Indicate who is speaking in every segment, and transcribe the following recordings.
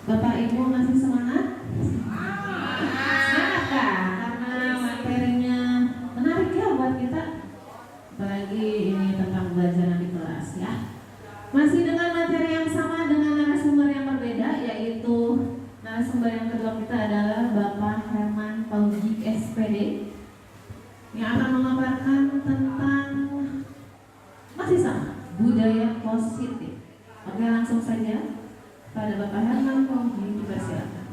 Speaker 1: Bapak Ibu masih semangat? Semangat kah? Karena materinya menarik ya buat kita. Apalagi ini tentang belajar di kelas ya. Masih dengan materi yang sama dengan narasumber yang berbeda, yaitu narasumber yang kedua kita adalah Bapak Herman Fauzi SPD yang akan memaparkan tentang masih sama budaya positif. Oke, langsung saja pada Bapak Herman Fauzi, dipersilakan.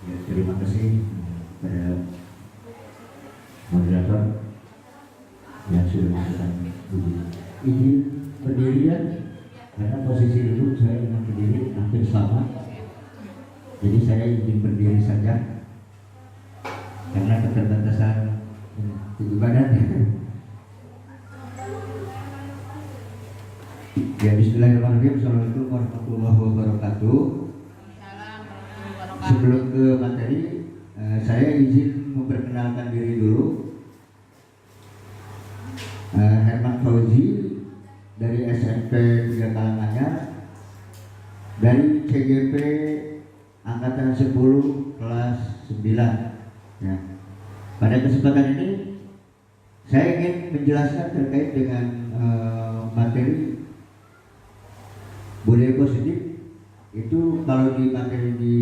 Speaker 2: Ya, terima kasih pada moderator yang sudah melakukan izin berdiri ya, karena posisi dulu saya ingin berdiri hampir sama, jadi saya izin berdiri saja karena keterbatasan tubuh badan. Ya, bismillahirrahmanirrahim. Assalamualaikum warahmatullahi wabarakatuh. Sebelum ke materi, saya izin memperkenalkan diri dulu. Herman Fauzi dari SMP 3 Karanganyar, dari CGP Angkatan 10 kelas 9 ya. Pada kesempatan ini saya ingin menjelaskan terkait dengan materi budaya positif. Itu kalau di materi di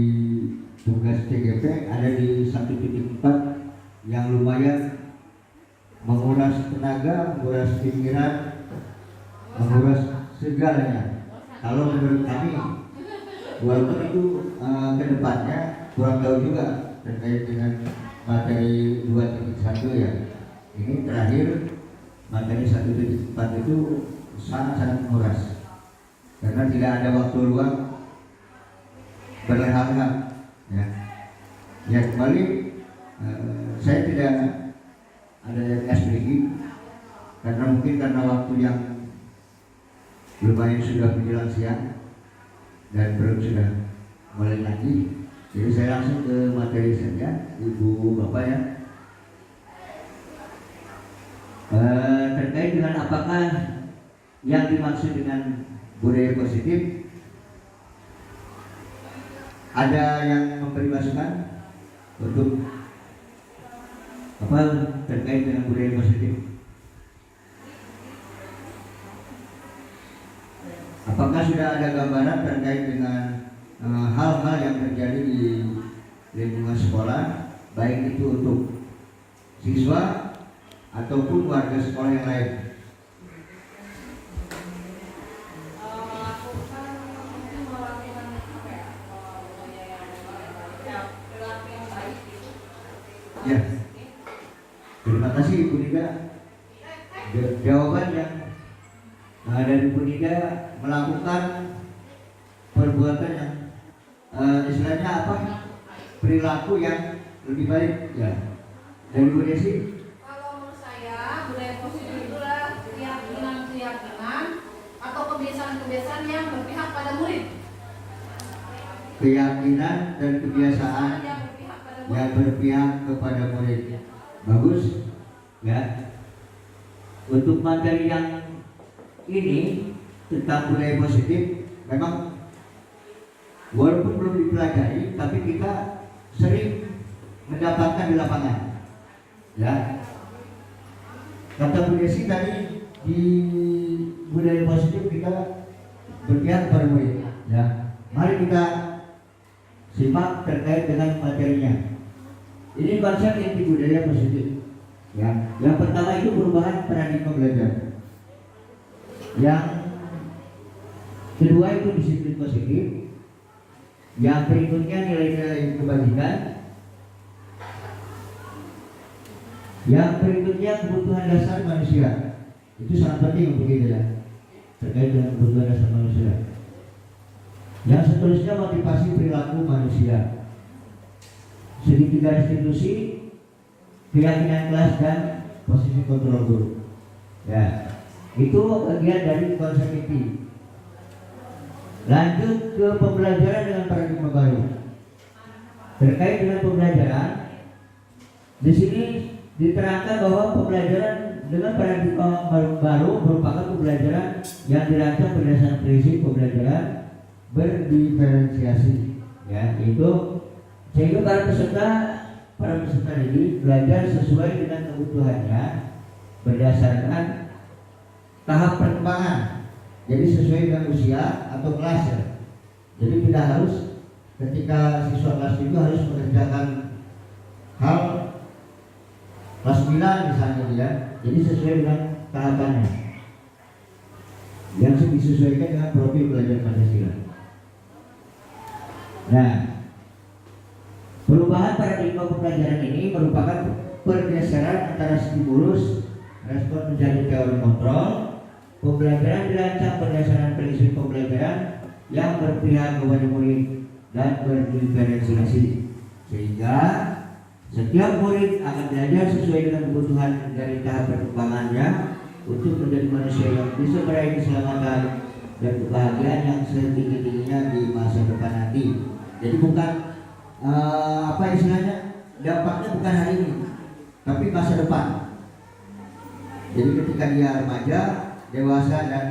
Speaker 2: tugas CGP ada di 1.4 yang lumayan menguras tenaga, menguras pikiran, menguras segalanya. Kalau menurut kami, walaupun itu kedepannya kurang tahu juga terkait dengan materi 2.1 ya. Ini terakhir materi 1.4 itu sangat-sangat menguras karena tidak ada waktu luang berleha-leha ya. Ya, kembali saya tidak ada yang SPG karena mungkin karena waktu yang lumayan sudah menjelang siang dan belum sudah mulai lagi, jadi saya langsung ke materi saja, Ibu Bapak ya. Terkait dengan apakah yang dimaksud dengan budaya positif, ada yang memberi masukan untuk apa terkait dengan budaya positif? Apakah sudah ada gambaran terkait dengan hal-hal yang terjadi di lingkungan sekolah, baik itu untuk siswa ataupun warga sekolah yang lain? Ya, terima kasih Ibu Nida. Jawaban yang dari Ibu Nida melakukan perbuatan yang istilahnya apa? Perilaku yang lebih baik ya. Dari Bu Desi?
Speaker 3: Kalau menurut saya budaya positif itulah keyakinan atau kebiasaan-kebiasaan yang berpihak pada murid.
Speaker 2: Keyakinan dan kebiasaan yang berpihak kepada murid. Bagus ya. Untuk materi yang ini tentang budaya positif memang walaupun belum dipelajari, tapi kita sering mendapatkan di lapangan ya. Kata Bu Desi tadi, di budaya positif kita berpihak kepada murid ya. Mari kita simak terkait dengan materinya. Ini konsep inti budaya positif ya. Yang pertama itu perubahan paradigma belajar. Yang kedua itu disiplin positif. Yang berikutnya nilai-nilai kebajikan. Yang berikutnya kebutuhan dasar manusia. Itu sangat penting untuk kita ya, terkait dengan kebutuhan dasar manusia. Yang seterusnya motivasi perilaku manusia. Segitiga institusi, keyakinan kelas dan posisi kontrol guru. Ya, itu bagian dari konsep inti. Lanjut ke pembelajaran dengan paradigma baru. Terkait dengan pembelajaran, di sini diterangkan bahwa pembelajaran
Speaker 4: dengan paradigma baru merupakan pembelajaran yang dirancang berdasarkan prinsip pembelajaran berdiferensiasi, ya, itu sehingga para peserta didik belajar sesuai dengan kebutuhannya berdasarkan tahap perkembangan. Jadi sesuai dengan usia atau kelas, ya. Jadi tidak harus ketika siswa kelas 7 harus mengerjakan hal kelas 9 misalnya, ya. Jadi sesuai dengan tahapannya yang disesuaikan dengan profil belajar Pancasila. Nah, perubahan paradigma pembelajaran ini merupakan pergeseran antara stimulus respon menjadi teori kontrol. Pembelajaran dirancang berdasarkan prinsip pembelajaran yang berpihak kepada murid dan berdiferensiasi, sehingga setiap murid akan belajar sesuai dengan kebutuhan dari tahap perkembangannya untuk menjadi manusia yang bisa meraih keselamatan dan kebahagiaan yang setinggi-tingginya di masa depan nanti. Jadi bukan apa istilahnya, dampaknya bukan hari ini, tapi masa depan. Jadi ketika dia remaja, dewasa, dan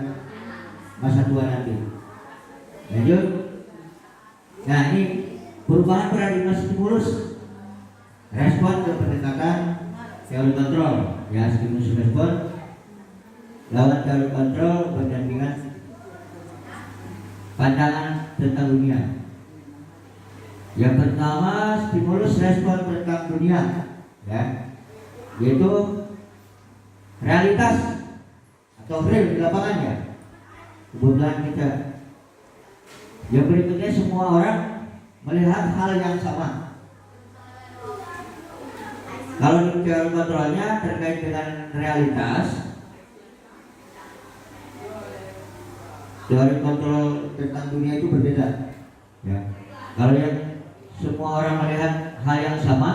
Speaker 4: masa tua nanti. Lanjut. Nah, ini perubahan paradigma stimulus respon ke pendekatan teori kontrol, ya, stimulus respon lawan teori kontrol berdampingan pandangan tentang dunia. Yang pertama, stimulus respon tentang dunia, ya, yaitu realitas atau real di lapangannya, kebutuhan kita. Yang berikutnya, semua orang melihat hal yang sama. Kalau di teori kontrolnya terkait dengan realitas, teori kontrol tentang dunia itu berbeda, ya. Kalau yang semua orang melihat hal yang sama,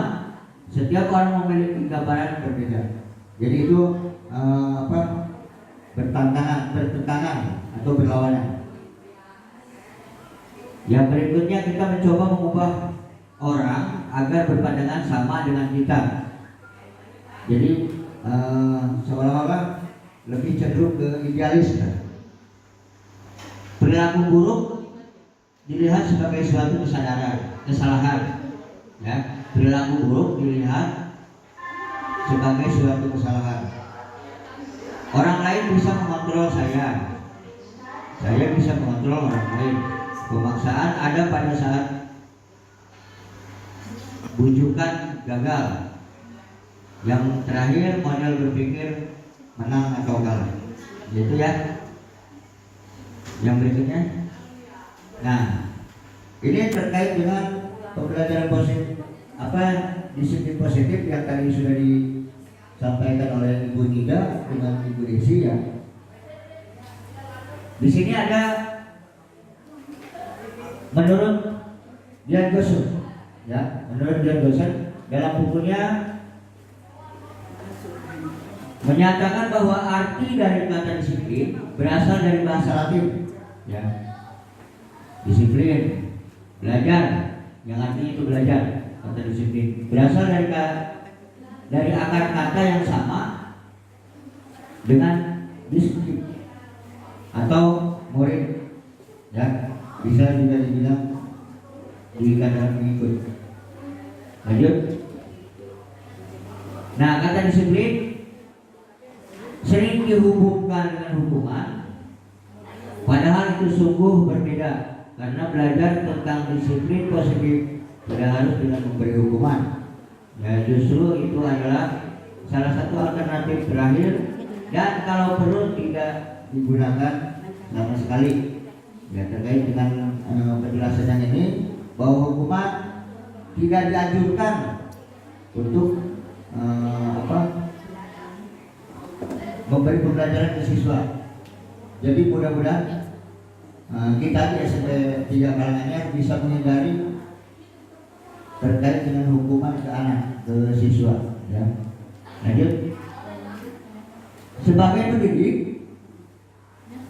Speaker 4: setiap orang memiliki gambaran berbeda. Jadi itu bertentangan atau berlawanan. Yang berikutnya, kita mencoba mengubah orang agar berpandangan sama dengan kita. Jadi seolah-olah lebih cenderung ke idealis, kan? Perilaku buruk dilihat sebagai suatu kesalahan, ya. Perilaku buruk dilihat sebagai suatu kesalahan. Orang lain bisa mengontrol saya bisa mengontrol orang lain. Pemaksaan ada pada saat bujukan gagal. Yang terakhir, model berpikir menang atau kalah. Itu, ya. Yang berikutnya. Nah, ini terkait dengan pembelajaran positif, disiplin positif yang tadi sudah disampaikan oleh Ibu Nida dengan Ibu Desi, ya. Di sini ada menurut Dian Gosun, ya, menurut Dian Gosun dalam bukunya menyatakan bahwa arti dari kata disiplin berasal dari bahasa Latin, ya. Disiplin, belajar, yang artinya itu belajar. Kata disiplin berasal dari akar kata yang sama dengan disiplin atau murid, ya. Bisa juga dibilang dikatakan mengikut. Lanjut. Nah, kata disiplin sering dihubungkan dengan hukuman, padahal itu sungguh berbeda. Karena belajar tentang disiplin positif tidak harus dengan memberi hukuman, ya. Justru itu adalah salah satu alternatif terakhir, dan kalau perlu tidak digunakan sama sekali. Ya, terkait dengan penjelasan yang ini, bahwa hukuman tidak dianjurkan untuk memberi pembelajaran ke siswa. Jadi mudah-mudahan kita di SMP 3 Karanganyar bisa menghindari terkait dengan hukuman ke anak, ke siswa, ya. Lanjut. Sebagai pendidik,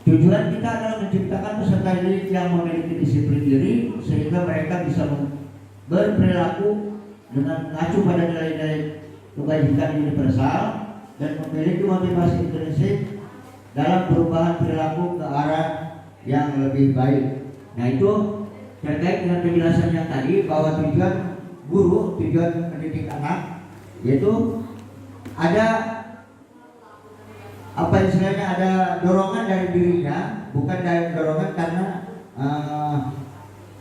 Speaker 4: tujuan kita adalah menciptakan peserta didik yang memiliki disiplin diri sehingga mereka bisa berperilaku dengan mengacu pada nilai-nilai kebajikan universal dan memiliki motivasi intrinsik dalam perubahan perilaku ke arah yang lebih baik. Nah itu terkait dengan penjelasan yang tadi bahwa tujuan guru, tujuan mendidik anak yaitu ada apa istilahnya, ada dorongan dari dirinya, bukan dari dorongan karena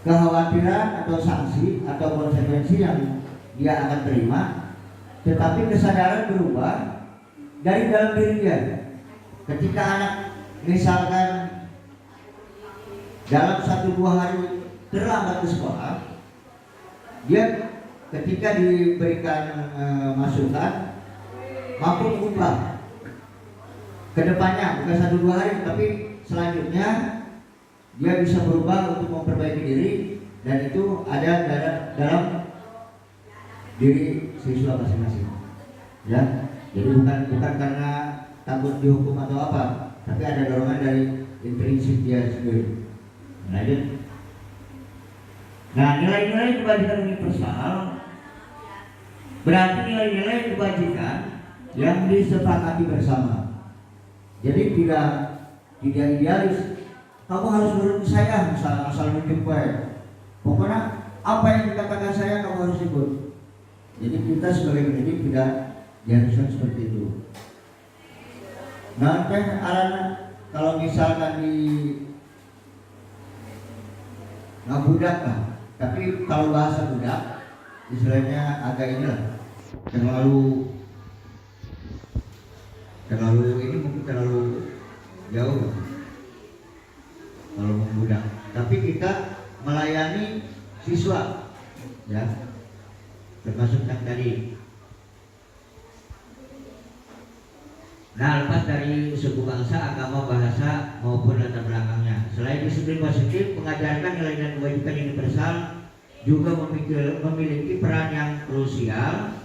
Speaker 4: kekhawatiran atau sanksi atau konsekuensi yang dia akan terima, tetapi kesadaran berubah dari dalam diri dia. Ketika anak misalkan dalam 1-2 hari terlambat ke sekolah, dia ketika diberikan masukan mampu mengubah ke depannya, bukan 1-2 hari, tapi selanjutnya dia bisa berubah untuk memperbaiki diri, dan itu ada dalam diri siswa masing-masing. Ya, jadi bukan karena takut dihukum atau apa, tapi ada dorongan dari intrinsik dia sendiri. Lanjut. Nah, nilai-nilai kebajikan universal berarti nilai-nilai kebajikan yang disepakati bersama. Jadi tidak idealis. Kamu harus menurut saya, asal nunjuk baik. Pokoknya apa yang dikatakan saya kamu harus ikut. Jadi kita sebagai pendidik tidak diharuskan seperti itu. Nah, kalau misalkan di budak lah, tapi kalau bahasa budak istilahnya agak inilah, terlalu ini mungkin terlalu jauh kalau membudak. Tapi kita melayani siswa, ya, termasuk yang tadi. Nah, lepas dari suku, bangsa, agama, bahasa maupun latar belakangnya. Selain disiplin positif, mengajarkan nilai-nilai kebajikan universal juga memiliki peran yang krusial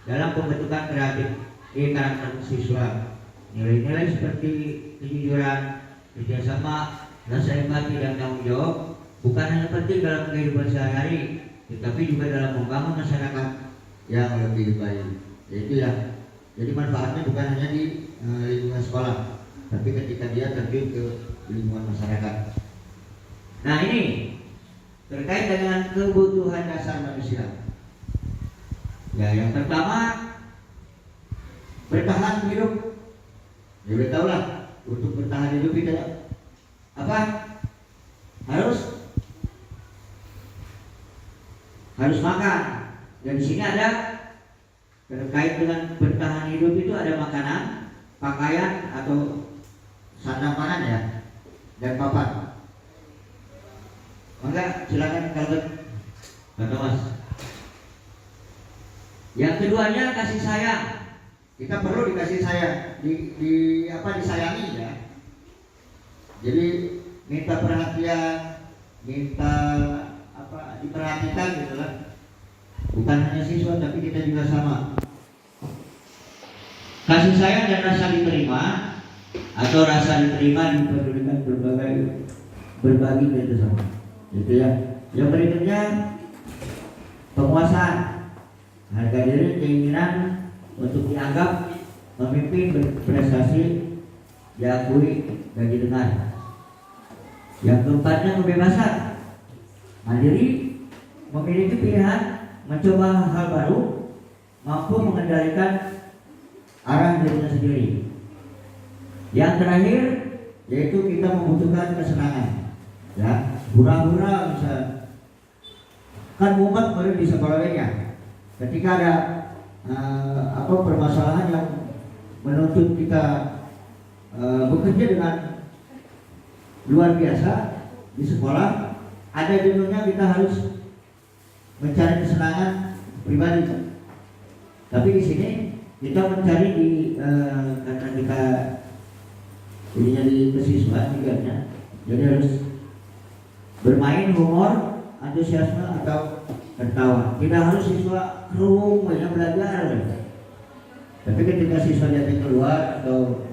Speaker 4: dalam pembentukan kreatif karakter siswa. Nilai-nilai seperti kejujuran, kerjasama, rasa empati dan tanggung jawab bukan hanya penting dalam kehidupan sehari-hari, tetapi juga dalam membangun masyarakat yang lebih baik. Yaitu ya, jadi manfaatnya bukan hanya di lingkungan sekolah, tapi ketika dia terjun ke lingkungan masyarakat. Nah, ini terkait dengan kebutuhan dasar manusia. Ya, yang pertama bertahan hidup. Ya udah tahu lah, untuk bertahan hidup itu apa? Harus makan. Dan di sini ada terkait dengan bertahan hidup itu ada makanan, pakaian atau sandang pangan ya, dan papan. Maka silakan kalau Kata Mas. Yang keduanya kasih sayang. Kita perlu dikasih sayang, disayangi ya. Jadi minta perhatian, minta diperhatikan gitu lah. Bukan hanya siswa tapi kita juga sama. Kasih sayang dan rasa diterima atau rasa diterima diperlukan berbagi gitu sama. Gitu ya. Yang berikutnya penguasaan, harga diri, keinginan untuk dianggap memimpin, berprestasi, diakui dan didengar. Yang keempatnya kebebasan, mandiri, memiliki pilihan, mencoba hal baru, mampu mengendalikan arah dirinya sendiri. Yang terakhir yaitu kita membutuhkan kesenangan. Ya, hura-hura bisa kan mumet baru di sekolahnya. Ketika ada permasalahan yang menuntut kita bekerja dengan luar biasa di sekolah, ada jenuhnya kita harus mencari kesenangan pribadi. Tapi di sini kita mencari karena kita ini jadi kesiswaan juga ya. Jadi harus bermain, humor, antusiasme atau tertawa. Tidak harus siswa kerung banyak belajar. Tapi ketika siswa jatuh keluar atau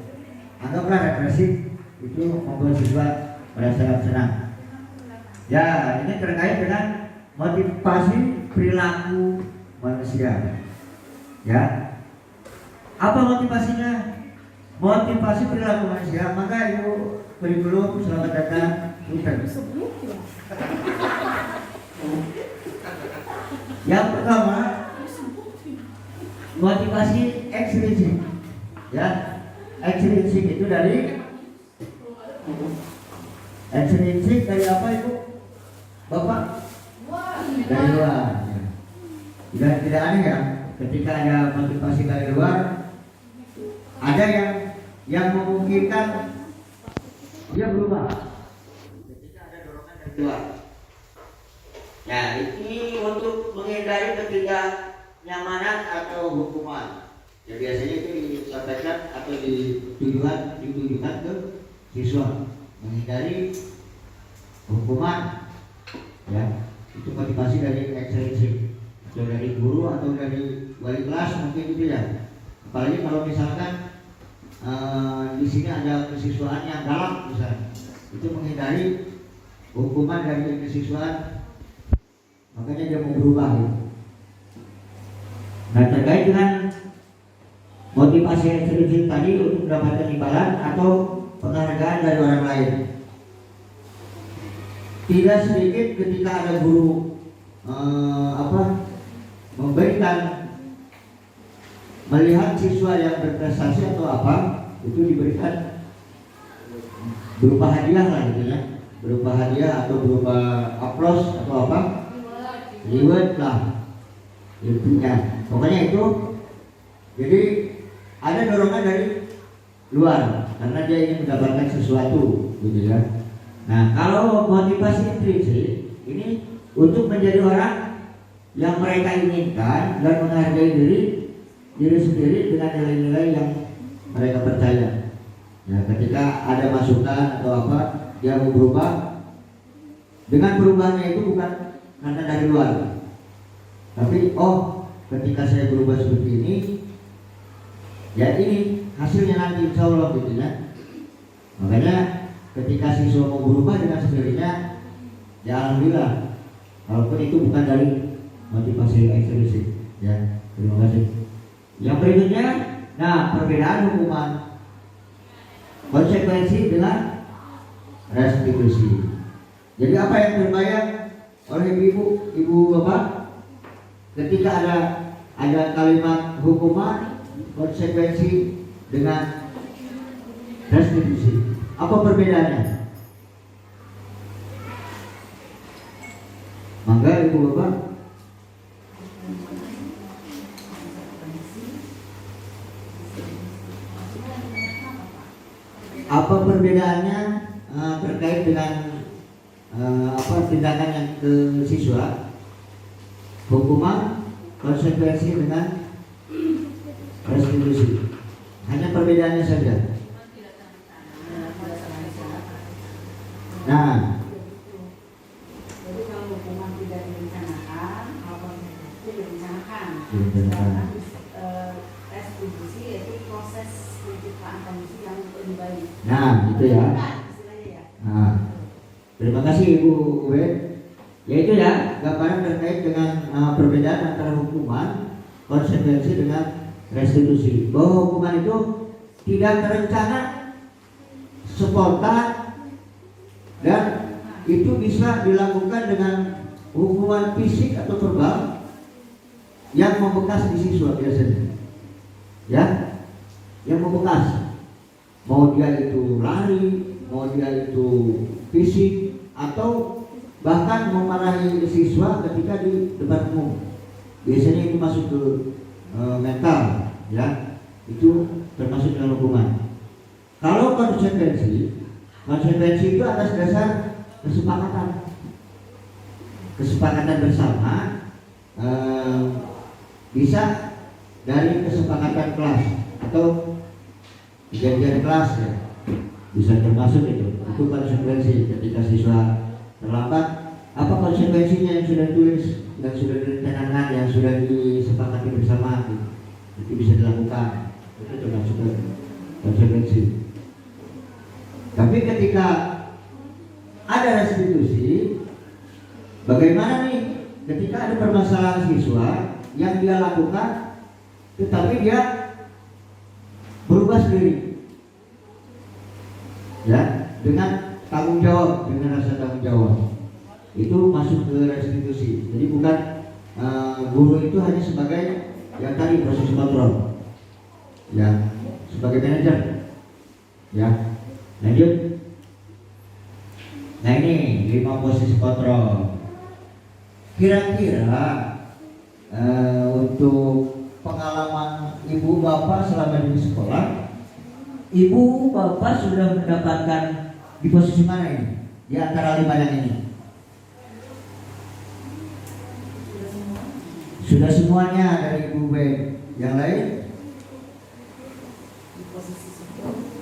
Speaker 4: anggaplah represif, itu membuat siswa merasa senang. Ya, ini terkait dengan motivasi perilaku manusia. Ya. Apa motivasinya? Motivasi perilaku manusia. Maka Ibu kurikulum selamat datang. Yang pertama, motivasi ekstrinsik. Ya, ekstrinsik itu dari ekstrinsik dari apa itu, Bapak? Dari luar. Ya. Tidak aneh ya, ketika ada motivasi dari luar, ada yang memungkinkan dia berubah. Ketika ada dorongan dari luar. Nah, ini untuk menghindari ketidaknyamanan atau hukuman. Ya biasanya itu disampaikan atau ditujukan ke siswa, menghindari hukuman. Ya, itu motivasi dari ekstrinsik, atau dari guru atau dari wali kelas mungkin gitu ya. Apalagi kalau misalkan di sini ada kesiswaan yang galak misalnya, itu menghindari hukuman dari kesiswaan, makanya dia mau berubah gitu. Nah, terkait dengan motivasi ekstrinsik tadi untuk mendapatkan imbalan atau penghargaan dari orang lain, tidak sedikit ketika ada guru memberikan, melihat siswa yang berprestasi atau apa, itu diberikan berupa hadiah lah gitu ya, berupa hadiah atau berupa aplaus atau apa, reward lah intinya. Pokoknya itu, jadi ada dorongan dari luar karena dia ingin mendapatkan sesuatu gitu ya. Nah, kalau motivasi intrinsik ini untuk menjadi orang yang mereka inginkan dan menghargai diri sendiri dengan nilai-nilai yang mereka percaya. Ya, ketika ada masukan atau apa, dia mau berubah. Dengan perubahannya itu bukan karena dari luar, tapi ketika saya berubah seperti ini, ya ini hasilnya nanti insya Allah gitu ya. Makanya ketika siswa mau berubah dengan sendirinya, ya alhamdulillah, walaupun itu bukan dari motivasi ekstrinsik. Ya, terima kasih. Yang berikutnya, nah, perbedaan hukuman konsekuensi dengan restitusi. Jadi apa yang terbayang oleh ibu bapak ketika ada kalimat hukuman, konsekuensi dengan restitusi? Apa perbedaannya? Mangga ibu bapak. Apa perbedaannya terkait dengan tindakan yang ke siswa, hukuman, konsekuensi dengan restitusi? Hanya perbedaannya saja. Nah,
Speaker 5: jadi kalau hukuman tidak direncanakan, apa itu direncanakan.
Speaker 2: Direncanakan.
Speaker 5: Restitusi yaitu proses penciptaan kondisi yang lebih baik.
Speaker 2: nah itu ya.
Speaker 5: Istilahnya ya.
Speaker 2: Nah, terima kasih Ibu Uwe. Yaitu ya gambaran terkait dengan perbedaan antara hukuman, konsekuensi dengan restitusi. Bahwa hukuman itu tidak terencana, spontan, dan itu bisa dilakukan dengan hukuman fisik atau verbal yang membekas di siswa biasanya. Ya, yang membekas. Mau dia itu lari, mau dia itu fisik, atau bahkan memarahi siswa ketika di depan umum. Biasanya itu masuk ke mental, ya, itu termasuk dalam hukuman. Kalau konsekuensi itu atas dasar kesepakatan bersama, bisa dari kesepakatan kelas atau perjanjian kelas ya, bisa termasuk itu konsekuensi. Ketika siswa terlambat, apa konsekuensinya yang sudah ditulis, yang sudah direncanakan, yang sudah disepakati bersama, itu bisa dilakukan. Itu termasuk konsekuensi. Tapi ketika ada restitusi, bagaimana nih ketika ada permasalahan siswa yang dia lakukan, tetapi dia berubah sendiri, ya, dengan tanggung jawab, dengan rasa tanggung jawab. Itu masuk ke restitusi. Jadi bukan guru itu hanya sebagai yang tadi proses kontrol, ya, sebagai manajer, ya. Lanjut. Nah ini 5 posisi kontrol. Kira-kira untuk pengalaman ibu bapak selama di sekolah, ibu bapak sudah mendapatkan di posisi mana ini? Di antara 5 yang ini? Sudah semuanya dari ibu B. Yang lain?
Speaker 5: Di posisi sebelum.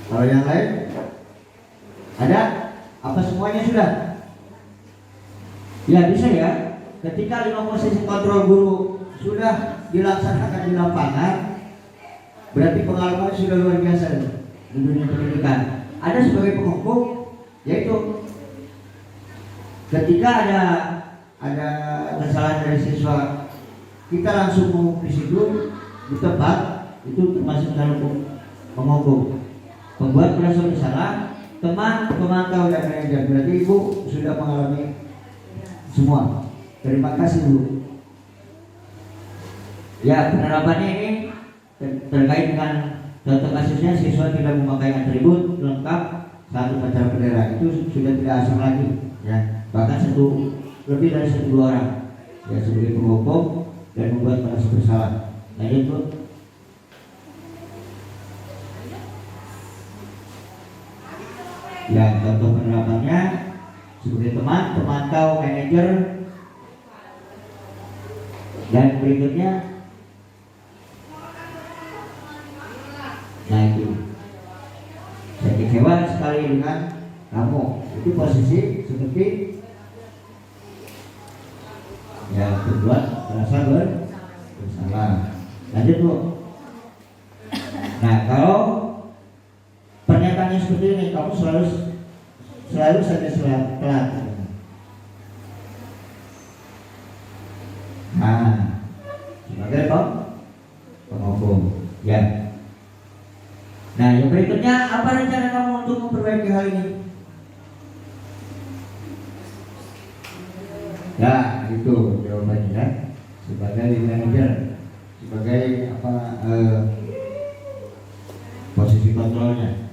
Speaker 2: Kalau yang lain? Ada? Apa semuanya sudah? Ya bisa ya. Ketika 5 posisi kontrol guru sudah dilaksanakan di lapangan, berarti pengalaman sudah luar biasa di dunia pendidikan. Ada sebagai pengukur, yaitu ketika ada kesalahan dari siswa, kita langsung mengukur di situ di tempat, itu termasuk dalam pengukur. Pembuat merasa bersalah, teman, pemantau dan manajer. Berarti ibu sudah mengalami semua. Terima kasih Bu. Ya, penerapannya ini terkait dengan contoh kasusnya siswa tidak memakai atribut lengkap saat upacara bendera, itu sudah tidak asing lagi, ya. Bahkan lebih dari 1-2 orang, ya, sebagai penghukum dan membuat merasa bersalah. Nah itu. Ya, contoh penerapannya sebagai teman, pemantau, manajer, dan berikutnya. Nah itu, saya kecewa sekali dengan kamu. Itu posisi seperti ya berbuat merasa bersalah. Lanjut Bu. Nah kalau pernyataannya seperti ini, kamu selalu saja telat. Nah, sebagai penghukum, ya. Nah, yang berikutnya, apa rencana kamu untuk memperbaiki hal ini? Ya, itu jawabannya, ya. Sebagai manajer, sebagai posisi kontrolnya.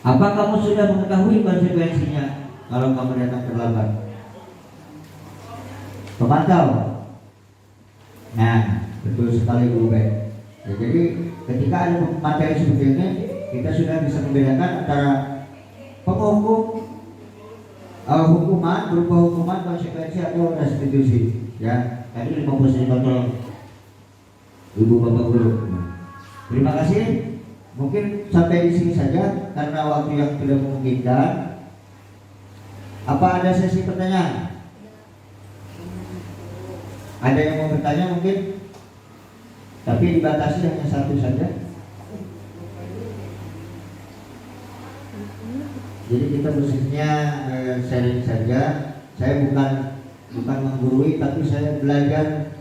Speaker 2: Apa kamu sudah mengetahui konsekuensinya kalau kamu datang terlambat? Pemantau. Nah, betul sekali Bu Ben. Ya, jadi ketika ada materi seperti ini, kita sudah bisa membedakan antara penghukum, hukuman, berupa hukuman, konsekuensi atau restitusi. Ya, tadi 5 posisi kontrol Ibu Bapak Guru. Terima kasih. Mungkin sampai di sini saja karena waktu yang tidak memungkinkan. Apa ada sesi pertanyaan? Ada yang mau bertanya mungkin? Tapi dibatasi hanya 1 saja. Jadi kita khususnya sharing saja. Saya bukan menggurui, tapi saya belajar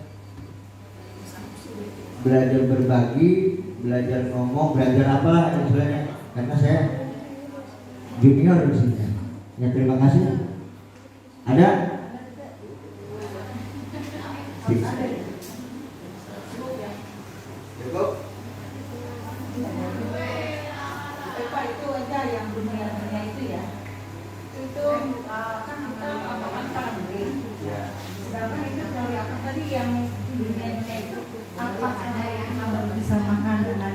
Speaker 2: berbagi, belajar ngomong, belajar apa istilahnya. Karena saya junior di sini. Ya, terima kasih. Ada? Cukup?
Speaker 5: Pak, itu aja yang dunia itu ya. Itu kan kita apa-apa beri. Sedangkan itu dari apa tadi yang dunia itu apa ada yang bisa makan dengan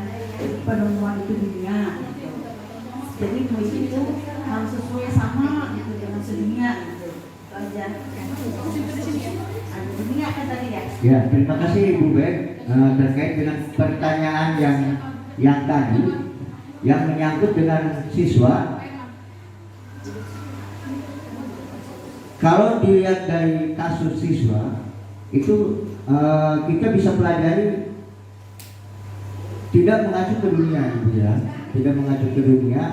Speaker 5: penemuan itu dunia. Jadi mesti itu harus sesuai sama gitu dengan sedunia gitu. Belajar ada dunia kan tadi ya.
Speaker 2: Ya, terima kasih Ibu Ben terkait dengan pertanyaan yang tadi yang menyangkut dengan siswa. Kalau dilihat dari kasus siswa itu kita bisa pelajari tidak mengacu ke dunia, ya, tidak mengacu ke dunia,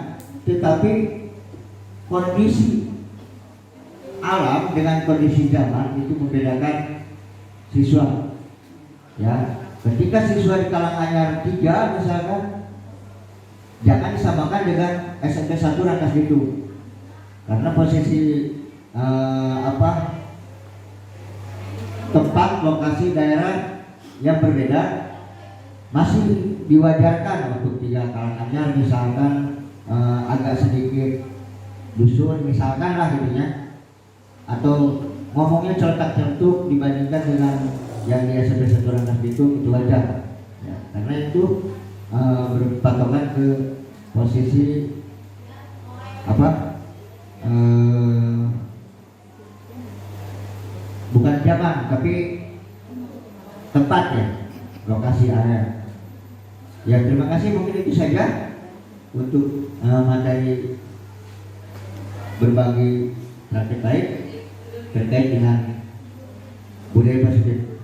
Speaker 2: tetapi kondisi
Speaker 4: alam dengan kondisi zaman itu membedakan siswa. Ya, ketika siswa di Kalang Anyar 3 misalkan, jangan disamakan dengan SMP 1 Rangkas Bitung, karena posisi tempat lokasi daerah yang berbeda masih diwajarkan untuk 3 Kalang Anyar misalkan agak sedikit dusun misalkan lah gitu ya, atau ngomongnya celetak-celetuk dibandingkan dengan yang di SMP 1 Rangkas Bitung, itu wajar ya, karena itu berpatokan ke posisi bukan zaman tapi tempat ya, lokasi area. Ya, terima kasih, mungkin itu saja untuk materi berbagi praktik baik terkait dengan budaya positif.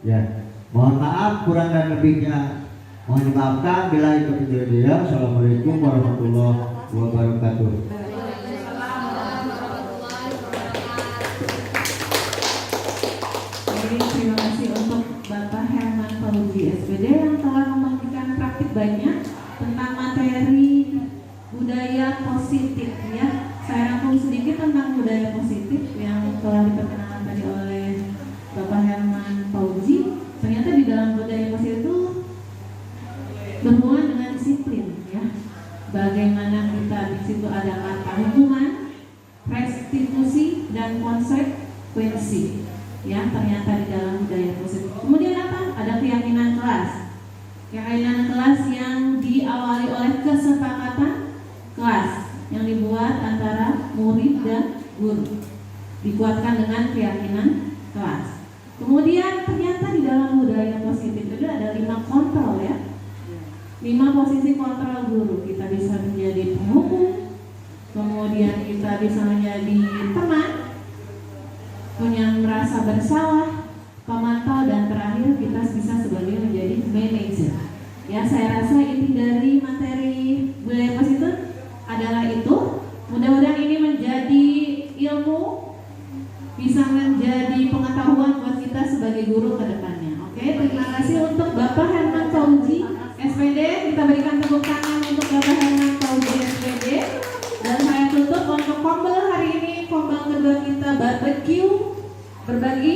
Speaker 4: Ya, mohon maaf kurang dan lebihnya mohon dimaafkan. Bila itu tidak. Assalamualaikum warahmatullahi wabarakatuh.
Speaker 1: Jadi terima kasih untuk Bapak Herman Fauzi SPD yang telah membagikan praktik banyak tentang materi budaya positif ya. Saya rangkum sedikit tentang budaya positif yang telah diperkenalkan tadi oleh Bapak Herman Fauzi. Ternyata di dalam budaya positif itu berhubungan dengan disiplin ya. Bagaimana kita di situ ada kata hukuman, restitusi dan konsekuensi. Ya, ternyata di dalam budaya positif. Kemudian apa? Ada keyakinan kelas. Keyakinan kelas yang diawali oleh kesepakatan kelas yang dibuat antara murid dan guru. Dikuatkan dengan keyakinan kelas. Kemudian ternyata di dalam budaya positif itu ada 5 kontrol ya. 5 posisi kontrol guru. Kita bisa menjadi penghukum, kemudian kita bisa menjadi teman, punya merasa bersalah, pemantau, dan terakhir kita bisa sebagai menjadi manajer. Ya, saya rasa inti dari materi budaya positif adalah itu. Mudah-mudahan ini menjadi ilmu, bisa menjadi pengetahuan buat kita sebagai guru ke depannya. Oke, terima kasih untuk Bapak Herman Fauzi SPD. Kita berikan tepuk tangan untuk Bapak Herman Fauzi SPD. Dan saya tutup untuk kombel hari ini, kombel kedua kita barbecue, berbagi